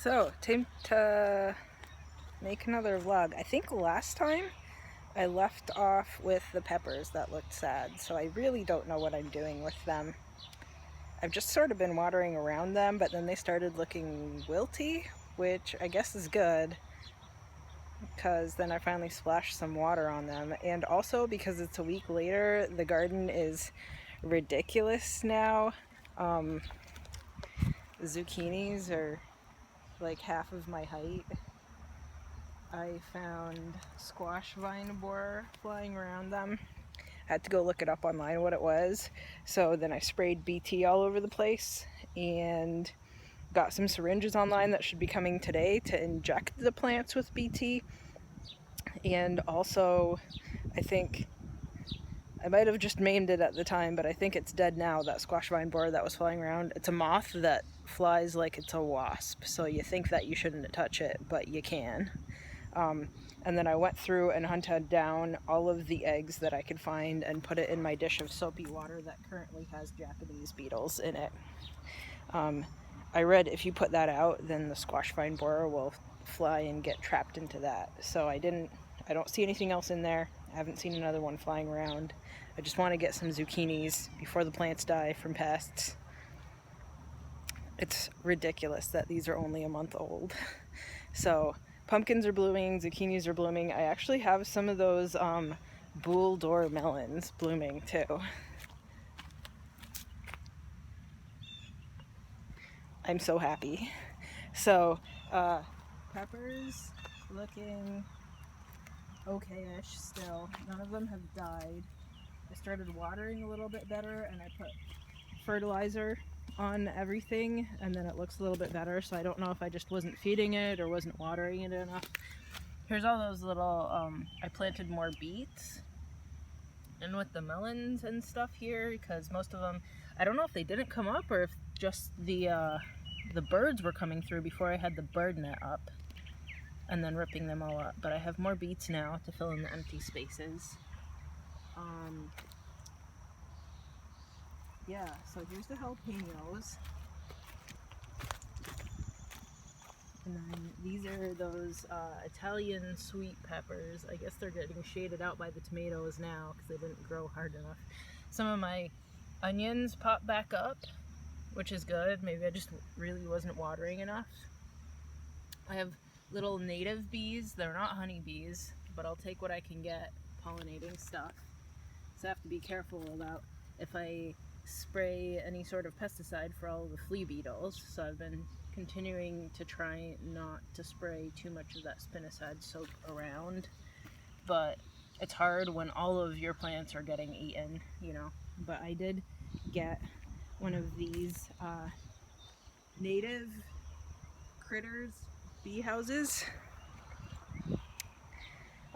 So, time to make another vlog. I think last time I left off with the peppers that looked sad, so I really don't know what I'm doing with them. I've just sort of been watering around them, but then they started looking wilty, which I guess is good, because then I finally splashed some water on them. And also because it's a week later, the garden is ridiculous now. The zucchinis are like half of my height. I found squash vine borer flying around them. I had to go look it up online what it was. So then I sprayed BT all over the place and got some syringes online that should be coming today to inject the plants with BT. And also, I think I might have just maimed it at the time, but I think it's dead now, that squash vine borer that was flying around. It's a moth that flies like it's a wasp, so you think that you shouldn't touch it, but you can. And then I went through and hunted down all of the eggs that I could find and put it in my dish of soapy water that currently has Japanese beetles in it. I read if you put that out, then the squash vine borer will fly and get trapped into that. So I don't see anything else in there. I haven't seen another one flying around. I just want to get some zucchinis before the plants die from pests. It's ridiculous that these are only a month old. So pumpkins are blooming, zucchinis are blooming. I actually have some of those Boule d'Or melons blooming too. I'm so happy. So peppers looking okay-ish still. None of them have died. I started watering a little bit better and I put fertilizer on everything and then it looks a little bit better, so I don't know if I just wasn't feeding it or wasn't watering it enough. Here's all those little I planted more beets and with the melons and stuff here, because most of them, I don't know if they didn't come up or if just the birds were coming through before I had the bird net up and then ripping them all up. But I have more beets now to fill in the empty spaces. Yeah, so here's the jalapenos. And then these are those Italian sweet peppers. I guess they're getting shaded out by the tomatoes now because they didn't grow hard enough. Some of my onions popped back up, which is good. Maybe I just really wasn't watering enough. I have little native bees. They're not honeybees, but I'll take what I can get pollinating stuff. So I have to be careful about if I spray any sort of pesticide for all of the flea beetles. So I've been continuing to try not to spray too much of that spinosad soap around, but it's hard when all of your plants are getting eaten, you know. But I did get one of these native critters bee houses.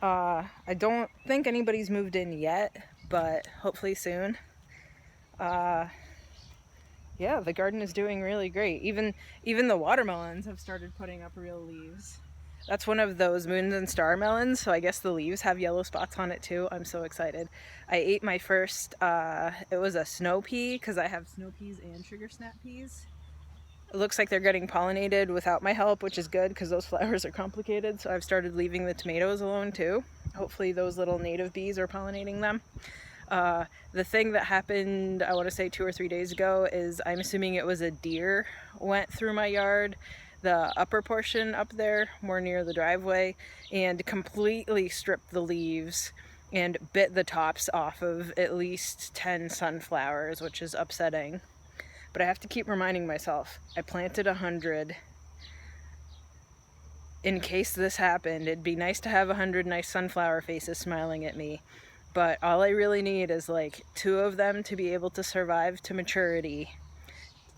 I don't think anybody's moved in yet, but hopefully soon. Yeah, the garden is doing really great. Even the watermelons have started putting up real leaves. That's one of those moons and star melons, so I guess the leaves have yellow spots on it too. I'm so excited. I ate my first, it was a snow pea, because I have snow peas and sugar snap peas. It looks like they're getting pollinated without my help, which is good because those flowers are complicated, so I've started leaving the tomatoes alone too. Hopefully those little native bees are pollinating them. The thing that happened, I want to say 2 or 3 days ago, is I'm assuming it was a deer went through my yard, the upper portion up there, more near the driveway, and completely stripped the leaves and bit the tops off of at least 10 sunflowers, which is upsetting. But I have to keep reminding myself, I planted 100. In case this happened, it'd be nice to have 100 nice sunflower faces smiling at me. But all I really need is like 2 of them to be able to survive to maturity,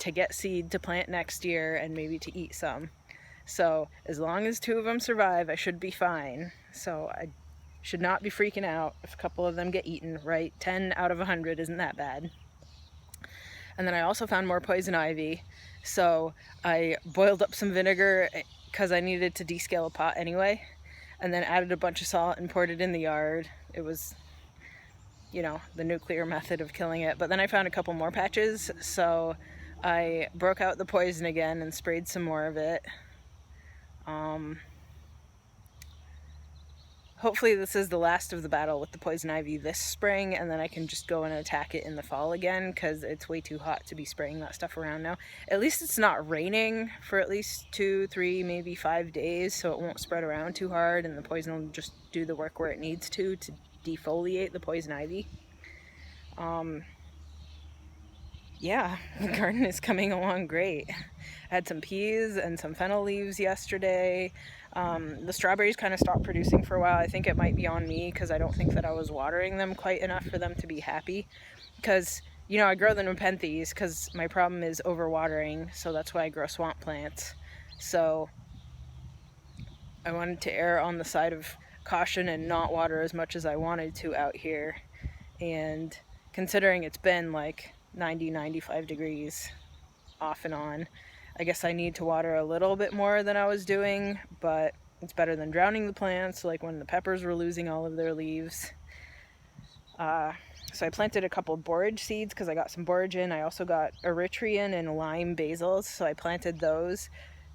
to get seed to plant next year and maybe to eat some. So as long as 2 of them survive, I should be fine. So I should not be freaking out if a couple of them get eaten, right? 10 out of 100 isn't that bad. And then I also found more poison ivy. So I boiled up some vinegar because I needed to descale a pot anyway, and then added a bunch of salt and poured it in the yard. It was, you know, the nuclear method of killing it. But then I found a couple more patches, so I broke out the poison again and sprayed some more of it. Hopefully this is the last of the battle with the poison ivy this spring, and then I can just go and attack it in the fall again, because it's way too hot to be spraying that stuff around now. At least it's not raining for at least 2, 3, maybe 5 days, so it won't spread around too hard, and the poison will just do the work where it needs to defoliate the poison ivy. Yeah, the garden is coming along great. I had some peas and some fennel leaves yesterday. The strawberries kind of stopped producing for a while. I think it might be on me, because I don't think that I was watering them quite enough for them to be happy. Because, you know, I grow the Nepenthes because my problem is overwatering, so that's why I grow swamp plants. So I wanted to err on the side of caution and not water as much as I wanted to out here. And considering it's been like 90-95 degrees off and on, I guess I need to water a little bit more than I was doing, but it's better than drowning the plants, like when the peppers were losing all of their leaves. So I planted a couple of borage seeds because I got some borage in. I also got Eritrean and lime basils, so I planted those.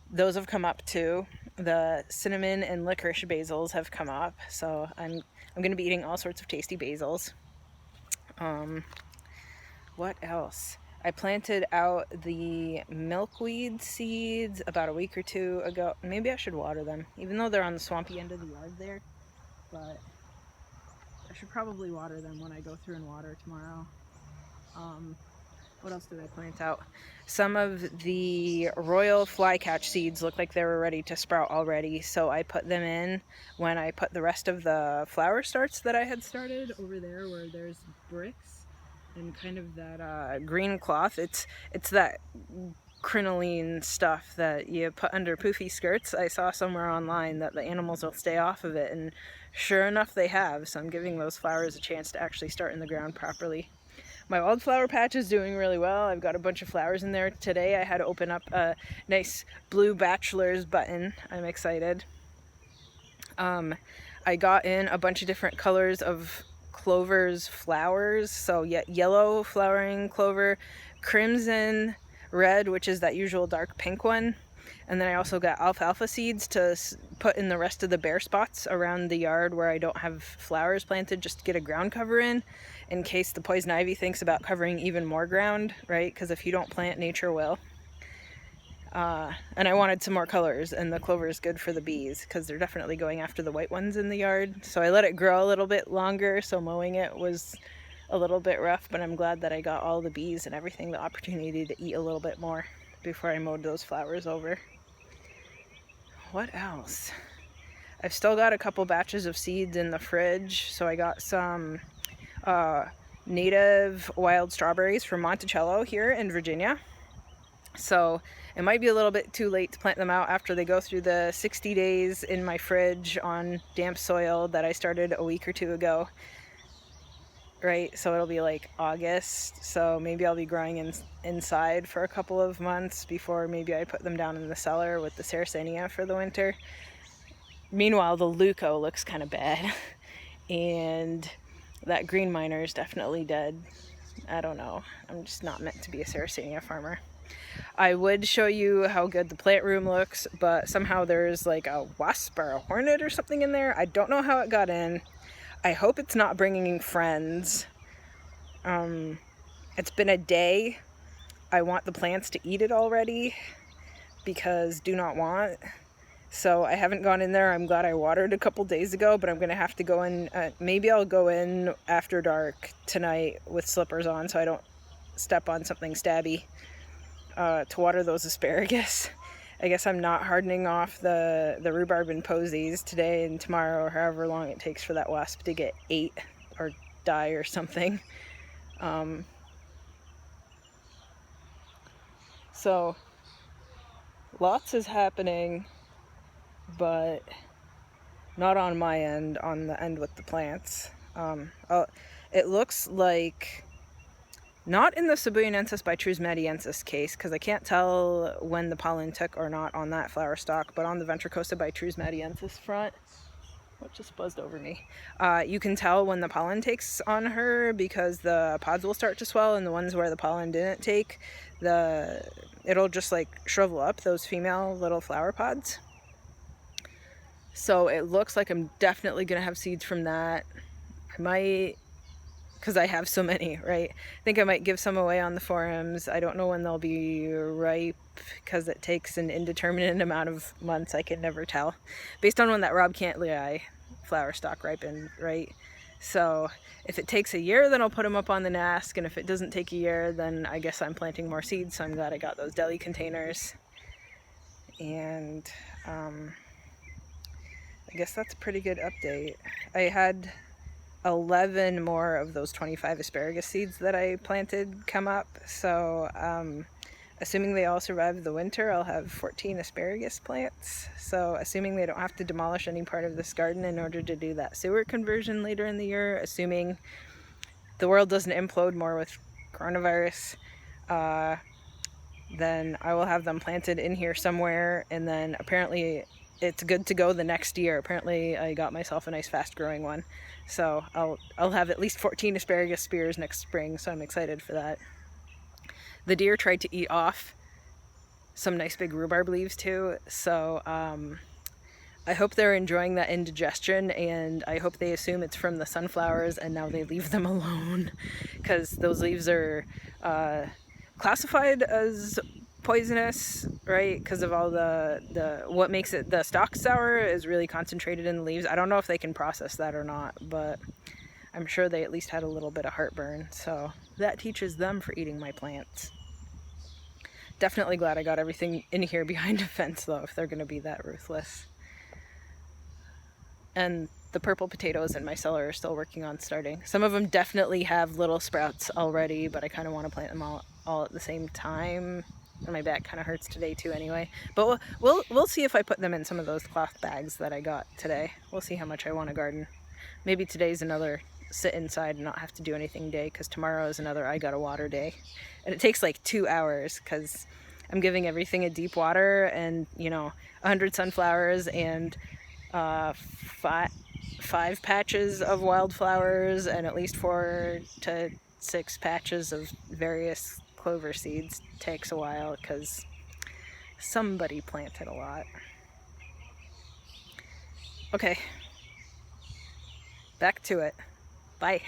Those have come up too. The cinnamon and licorice basils have come up, so I'm going to be eating all sorts of tasty basils. What else? I planted out the milkweed seeds about a week or 2 ago. Maybe I should water them, even though they're on the swampy end of the yard there. But I should probably water them when I go through and water tomorrow. What else did I plant out? Some of the royal flycatch seeds looked like they were ready to sprout already, so I put them in when I put the rest of the flower starts that I had started over there where there's bricks and kind of that green cloth. It's that crinoline stuff that you put under poofy skirts. I saw somewhere online that the animals will stay off of it, and sure enough they have, so I'm giving those flowers a chance to actually start in the ground properly. My wildflower patch is doing really well. I've got a bunch of flowers in there. Today I had to open up a nice blue bachelor's button. I'm excited. I got in a bunch of different colors of clover's flowers, so yellow flowering clover, crimson, red, which is that usual dark pink one, and then I also got alfalfa seeds to put in the rest of the bare spots around the yard where I don't have flowers planted, just to get a ground cover in case the poison ivy thinks about covering even more ground, right? Because if you don't plant, nature will. And I wanted some more colors, and the clover is good for the bees because they're definitely going after the white ones in the yard. So I let it grow a little bit longer, so mowing it was a little bit rough, but I'm glad that I got all the bees and everything the opportunity to eat a little bit more before I mowed those flowers over. What else? I've still got a couple batches of seeds in the fridge, so I got some native wild strawberries from Monticello here in Virginia. So it might be a little bit too late to plant them out after they go through the 60 days in my fridge on damp soil that I started a week or 2 ago. Right, so it'll be like August, so maybe I'll be growing inside for a couple of months before maybe I put them down in the cellar with the Sarracenia for the winter. Meanwhile, the Leuco looks kind of bad, and that green miner is definitely dead. I don't know, I'm just not meant to be a Sarracenia farmer. I would show you how good the plant room looks, but somehow there's like a wasp or a hornet or something in there. I don't know how it got in. I hope it's not bringing friends. It's been a day. I want the plants to eat it already because do not want. So I haven't gone in there. I'm glad I watered a couple days ago, but I'm going to have to go in. Maybe I'll go in after dark tonight with slippers on so I don't step on something stabby to water those asparagus. I guess I'm not hardening off the rhubarb and posies today and tomorrow, or however long it takes for that wasp to get ate or die or something. So lots is happening, but not on my end, on the end with the plants. It looks like not in the Cebuenensis by Trusmediensis case, because I can't tell when the pollen took or not on that flower stalk, but on the Ventricosa by Trusmediensis front, what just buzzed over me, you can tell when the pollen takes on her because the pods will start to swell, and the ones where the pollen didn't take, it'll just like shrivel up those female little flower pods. So it looks like I'm definitely gonna have seeds from that. I might, because I have so many, right? I think I might give some away on the forums. I don't know when they'll be ripe because it takes an indeterminate amount of months. I can never tell. Based on when that Rob Cantley flower stalk ripened, right? So if it takes a year, then I'll put them up on the NASC, and if it doesn't take a year, then I guess I'm planting more seeds, so I'm glad I got those deli containers. And I guess that's a pretty good update. I had 11 more of those 25 asparagus seeds that I planted come up, so assuming they all survive the winter, I'll have 14 asparagus plants. So assuming they don't have to demolish any part of this garden in order to do that sewer conversion later in the year, assuming the world doesn't implode more with coronavirus, then I will have them planted in here somewhere, and then apparently it's good to go the next year. Apparently I got myself a nice fast growing one. So I'll have at least 14 asparagus spears next spring, so I'm excited for that. The deer tried to eat off some nice big rhubarb leaves too, so I hope they're enjoying that indigestion, and I hope they assume it's from the sunflowers and now they leave them alone, because those leaves are classified as poisonous, right? Because of all the what makes it, the stalk sour is really concentrated in the leaves. I don't know if they can process that or not, but I'm sure they at least had a little bit of heartburn, so that teaches them for eating my plants. Definitely glad I got everything in here behind a fence though, if they're going to be that ruthless. And the purple potatoes in my cellar are still working on starting. Some of them definitely have little sprouts already, but I kind of want to plant them all at the same time. And my back kind of hurts today too anyway. But we'll see if I put them in some of those cloth bags that I got today. We'll see how much I want to garden. Maybe today's another sit inside and not have to do anything day, because tomorrow is another I gotta water day. And it takes like 2 hours because I'm giving everything a deep water, and 100 sunflowers and 5 patches of wildflowers and at least 4 to 6 patches of various clover seeds takes a while because somebody planted a lot. Okay, back to it. Bye.